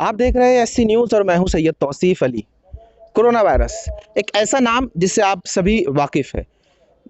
आप देख रहे हैं एससी न्यूज़ और मैं हूं सैयद तौसीफ अली। कोरोना वायरस एक ऐसा नाम जिससे आप सभी वाकिफ़ है।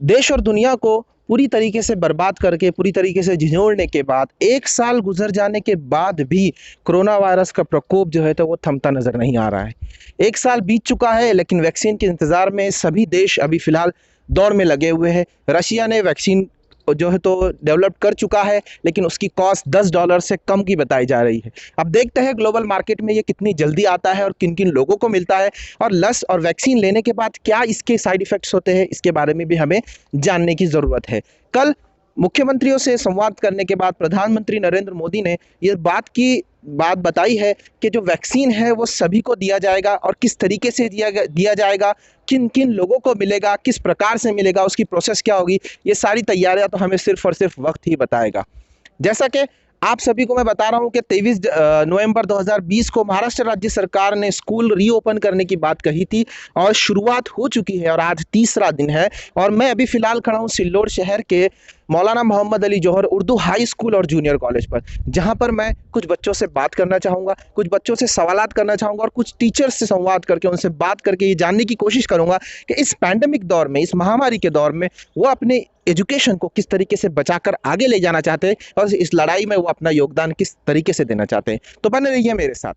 देश और दुनिया को पूरी तरीके से बर्बाद करके, पूरी तरीके से झिंझोड़ने के बाद, 1 साल गुज़र जाने के बाद भी कोरोना वायरस का प्रकोप जो है तो वो थमता नज़र नहीं आ रहा है। 1 साल बीत चुका है लेकिन वैक्सीन के इंतज़ार में सभी देश अभी फ़िलहाल दौड़ में लगे हुए हैं। रशिया ने वैक्सीन जो है तो डेवलप कर चुका है लेकिन उसकी कॉस्ट $10 से कम की बताई जा रही है। अब देखते हैं ग्लोबल मार्केट में ये कितनी जल्दी आता है और किन किन लोगों को मिलता है, और लस और वैक्सीन लेने के बाद क्या इसके साइड इफ़ेक्ट्स होते हैं, इसके बारे में भी हमें जानने की ज़रूरत है। कल मुख्यमंत्रियों से संवाद करने के बाद प्रधानमंत्री नरेंद्र मोदी ने ये बात बताई है कि जो वैक्सीन है वो सभी को दिया जाएगा, और किस तरीके से दिया जाएगा, किन किन लोगों को मिलेगा, किस प्रकार से मिलेगा, उसकी प्रोसेस क्या होगी, ये सारी तैयारियां तो हमें सिर्फ और सिर्फ वक्त ही बताएगा। जैसा कि आप सभी को मैं बता रहा हूं कि 23 नवंबर 2020 को महाराष्ट्र राज्य सरकार ने स्कूल रीओपन करने की बात कही थी और शुरुआत हो चुकी है और आज तीसरा दिन है। और मैं अभी फ़िलहाल खड़ा हूं सिल्लोड शहर के मौलाना मोहम्मद अली जौहर उर्दू हाई स्कूल और जूनियर कॉलेज पर, जहां पर मैं कुछ बच्चों से बात करना चाहूँगा, कुछ बच्चों से सवालात करना चाहूँगा और कुछ टीचर्स से संवाद करके उनसे बात करके ये जानने की कोशिश करूँगा कि इस पैंडेमिक दौर में, इस महामारी के दौर में वो अपने एजुकेशन को किस तरीके से बचाकर आगे ले जाना चाहते हैं और इस लड़ाई में वो अपना योगदान किस तरीके से देना चाहते हैं। तो बने रहिए मेरे साथ।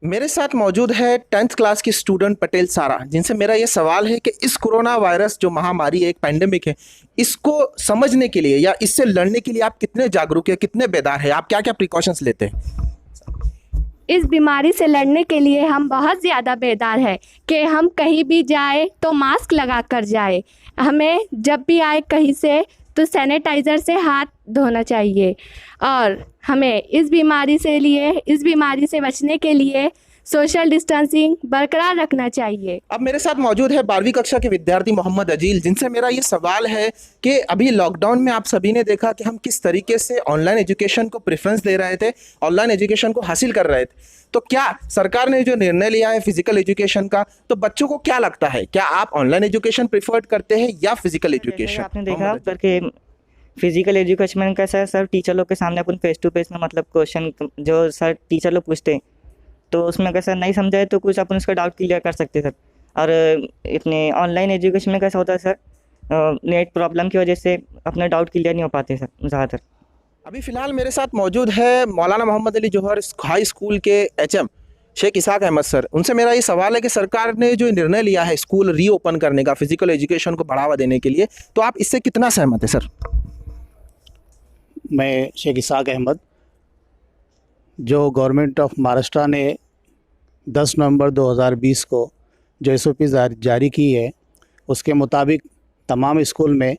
मेरे साथ मौजूद है 10th क्लास की स्टूडेंट पटेल सारा, जिनसे मेरा ये सवाल है कि इस कोरोना वायरस जो महामारी है, एक पैंडेमिक है, इसको समझने के लिए या इससे लड़ने के लिए आप कितने जागरूक हैं, कितने बेदार हैं, आप क्या क्या प्रिकॉशंस लेते हैं? इस बीमारी से लड़ने के लिए हम बहुत ज़्यादा बेदार हैं कि हम कहीं भी जाए तो मास्क लगा कर जाए। हमें जब भी आए कहीं से तो सैनिटाइज़र से हाथ धोना चाहिए, और हमें इस बीमारी से बचने के लिए सोशल डिस्टेंसिंग बरकरार रखना चाहिए। अब मेरे साथ मौजूद है 12वीं कक्षा के विद्यार्थी मोहम्मद अजील, जिनसे मेरा ये सवाल है कि अभी लॉकडाउन में आप सभी ने देखा कि हम किस तरीके से ऑनलाइन एजुकेशन को प्रेफरेंस दे रहे थे, ऑनलाइन एजुकेशन को हासिल कर रहे थे। तो क्या सरकार ने जो निर्णय लिया है फिजिकल एजुकेशन का, तो बच्चों को क्या लगता है, क्या आप ऑनलाइन एजुकेशन प्रिफर्ड करते हैं या फिजिकल एजुकेशन? आपने देखा सर कि फिजिकल एजुकेशन का सर टीचर लोग के सामने अपन फेस टू फेस में मतलब क्वेश्चन जो सर टीचर लोग पूछते हैं तो उसमें कैसा नहीं समझाए तो कुछ अपन उसका डाउट क्लियर कर सकते सर। और इतने ऑनलाइन एजुकेशन में कैसा होता है सर, नेट प्रॉब्लम की वजह से अपने डाउट क्लियर नहीं हो पाते सर ज़्यादातर। अभी फ़िलहाल मेरे साथ मौजूद है मौलाना मोहम्मद अली जौहर हाई स्कूल के एचएम शेख इसाक अहमद सर। उनसे मेरा ये सवाल है कि सरकार ने जो निर्णय लिया है स्कूल रीओपन करने का, फिजिकल एजुकेशन को बढ़ावा देने के लिए, तो आप इससे कितना सहमत है सर? मैं शेख इसाक अहमद, जो गवर्नमेंट ऑफ महाराष्ट्र ने 10 नवंबर 2020 को जो SOP जारी की है उसके मुताबिक तमाम स्कूल में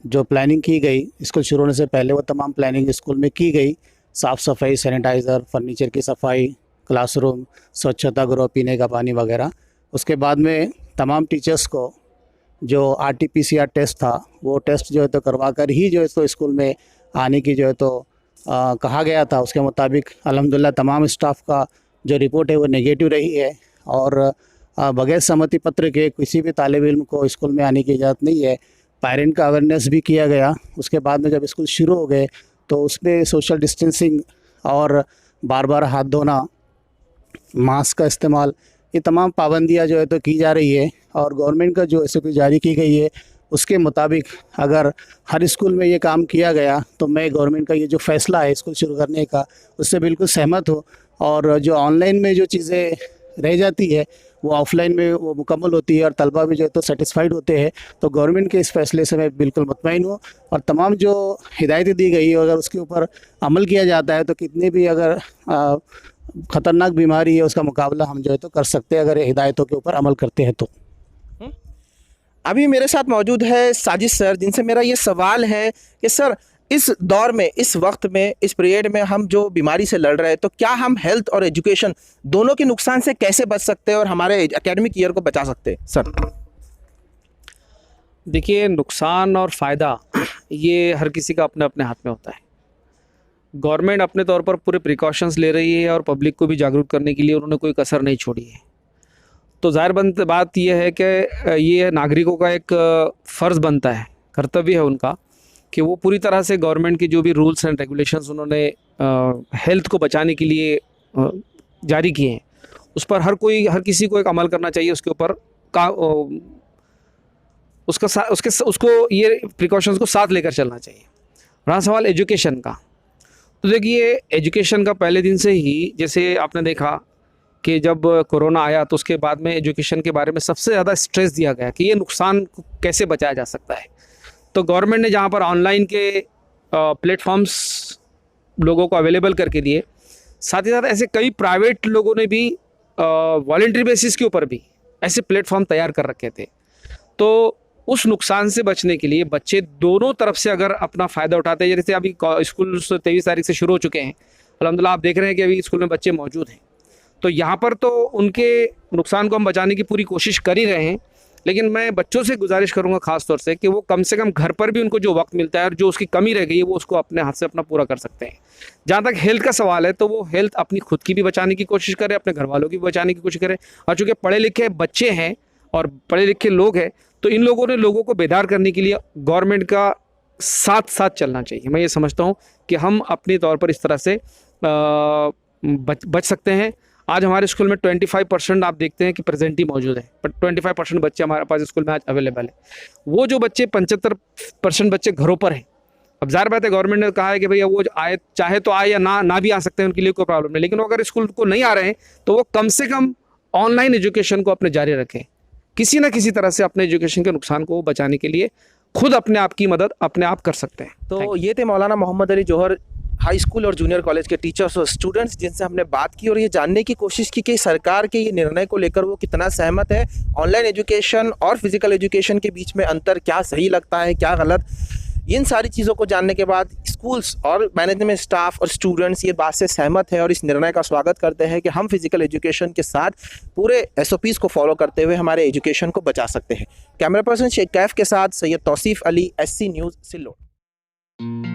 जो प्लानिंग की गई स्कूल शुरू होने से पहले, वो तमाम प्लानिंग स्कूल में की गई। साफ़ सफाई, सैनिटाइज़र, फर्नीचर की सफाई, क्लासरूम, स्वच्छता गृह, पीने का पानी वगैरह। उसके बाद में तमाम टीचर्स को जो RT-PCR टेस्ट था वो टेस्ट जो है तो करवा कर ही जो है तो स्कूल में आने की जो है तो कहा गया था उसके मुताबिक अल्हम्दुलिल्लाह तमाम स्टाफ का जो रिपोर्ट है वो नेगेटिव रही है और बगैर सहमति पत्र के किसी भी तालिब इल्म को स्कूल में आने की इजाज़त नहीं है। पेरेंट का अवेयरनेस भी किया गया। उसके बाद में जब स्कूल शुरू हो गए तो उसमें सोशल डिस्टेंसिंग और बार बार हाथ धोना, मास्क का इस्तेमाल, ये तमाम पाबंदियां जो है तो की जा रही है और गवर्नमेंट का जो SOP जारी की गई है उसके मुताबिक अगर हर स्कूल में ये काम किया गया तो मैं गवर्नमेंट का ये जो फ़ैसला है स्कूल शुरू करने का उससे बिल्कुल सहमत हूँ। और जो ऑनलाइन में जो चीज़ें रह जाती है वो ऑफलाइन में वो मुकम्मल होती है और तलबा भी जो है तो सेटिस्फाइड होते हैं। तो गवर्नमेंट के इस फैसले से मैं बिल्कुल मुतमईन हूँ और तमाम जो हिदायतें दी गई है अगर उसके ऊपर अमल किया जाता है तो कितनी भी अगर ख़तरनाक बीमारी है उसका मुकाबला हम जो है तो कर सकते हैं अगर ये हिदायतों के ऊपर अमल करते हैं तो। अभी मेरे साथ मौजूद है साजिद सर, जिनसे मेरा ये सवाल है कि सर इस दौर में, इस वक्त में, इस पीरियड में हम जो बीमारी से लड़ रहे हैं तो क्या हम हेल्थ और एजुकेशन दोनों के नुकसान से कैसे बच सकते हैं और हमारे एकेडमिक ईयर को बचा सकते हैं सर? देखिए, नुकसान और फ़ायदा ये हर किसी का अपने अपने हाथ में होता है। गवर्नमेंट अपने तौर पर पूरे प्रिकॉशंस ले रही है और पब्लिक को भी जागरूक करने के लिए उन्होंने कोई कसर नहीं छोड़ी है। तो ज़ाहिर बात यह है कि ये नागरिकों का एक फ़र्ज़ बनता है, कर्तव्य है उनका कि वो पूरी तरह से गवर्नमेंट के जो भी रूल्स एंड रेगुलेशंस उन्होंने हेल्थ को बचाने के लिए जारी किए हैं उस पर हर किसी को एक अमल करना चाहिए, उसके ऊपर उसको ये प्रिकॉशंस को साथ लेकर चलना चाहिए। रहा सवाल एजुकेशन का, तो देखिए एजुकेशन का पहले दिन से ही, जैसे आपने देखा कि जब कोरोना आया तो उसके बाद में एजुकेशन के बारे में सबसे ज़्यादा स्ट्रेस दिया गया कि ये नुकसान को कैसे बचाया जा सकता है। तो गवर्नमेंट ने जहाँ पर ऑनलाइन के प्लेटफॉर्म्स लोगों को अवेलेबल करके दिए, साथ ही साथ ऐसे कई प्राइवेट लोगों ने भी वॉलंटरी बेसिस के ऊपर भी ऐसे प्लेटफॉर्म तैयार कर रखे थे। तो उस नुकसान से बचने के लिए बच्चे दोनों तरफ से अगर अपना फ़ायदा उठाते हैं, जैसे अभी स्कूल 23 तारीख से शुरू हो चुके हैं, अल्हम्दुलिल्लाह आप देख रहे हैं कि अभी स्कूल में बच्चे मौजूद हैं, तो यहाँ पर तो उनके नुकसान को हम बचाने की पूरी कोशिश कर ही रहे हैं। लेकिन मैं बच्चों से गुजारिश करूँगा ख़ास तौर से कि वो कम से कम घर पर भी उनको जो वक्त मिलता है और जो उसकी कमी रह गई है वो उसको अपने हाथ से अपना पूरा कर सकते हैं। जहाँ तक हेल्थ का सवाल है तो वो हेल्थ अपनी खुद की भी बचाने की कोशिश करें, अपने घर वालों की भी बचाने की कोशिश करें। और चूँकि पढ़े लिखे बच्चे हैं और पढ़े लिखे लोग हैं तो इन लोगों को बेदार करने के लिए गवर्नमेंट का साथ चलना चाहिए। मैं ये समझता हूँ कि हम अपने तौर पर इस तरह से बच सकते हैं। आज हमारे स्कूल में 25% आप देखते हैं कि प्रेजेंट ही मौजूद है, बट 25% बच्चे हमारे पास स्कूल में आज अवेलेबल है। वो जो बच्चे 75% बच्चे घरों पर हैं, अब ज़ाहिर बात है गवर्नमेंट ने कहा है कि भैया वो आए, चाहे तो आए या ना भी आ सकते हैं, उनके लिए कोई प्रॉब्लम नहीं। लेकिन वो अगर स्कूल को नहीं आ रहे हैं तो वो कम से कम ऑनलाइन एजुकेशन को अपने जारी रखें, किसी न किसी तरह से अपने एजुकेशन के नुकसान को बचाने के लिए खुद अपने आप की मदद अपने आप कर सकते हैं। तो ये थे मौलाना मोहम्मद अली जौहर, हाई स्कूल और जूनियर कॉलेज के टीचर्स और स्टूडेंट्स, जिनसे हमने बात की और ये जानने की कोशिश की कि सरकार के ये निर्णय को लेकर वो कितना सहमत है। ऑनलाइन एजुकेशन और फिजिकल एजुकेशन के बीच में अंतर क्या सही लगता है, क्या गलत, इन सारी चीज़ों को जानने के बाद स्कूल्स और मैनेजमेंट स्टाफ और स्टूडेंट्स ये बात से सहमत है और इस निर्णय का स्वागत करते हैं कि हम फिजिकल एजुकेशन के साथ पूरे SOPs को फॉलो करते हुए हमारे एजुकेशन को बचा सकते हैं। कैमरा पर्सन शेख कैफ के साथ सैयद तौसीफ अली, SC न्यूज़, सिल्लोड।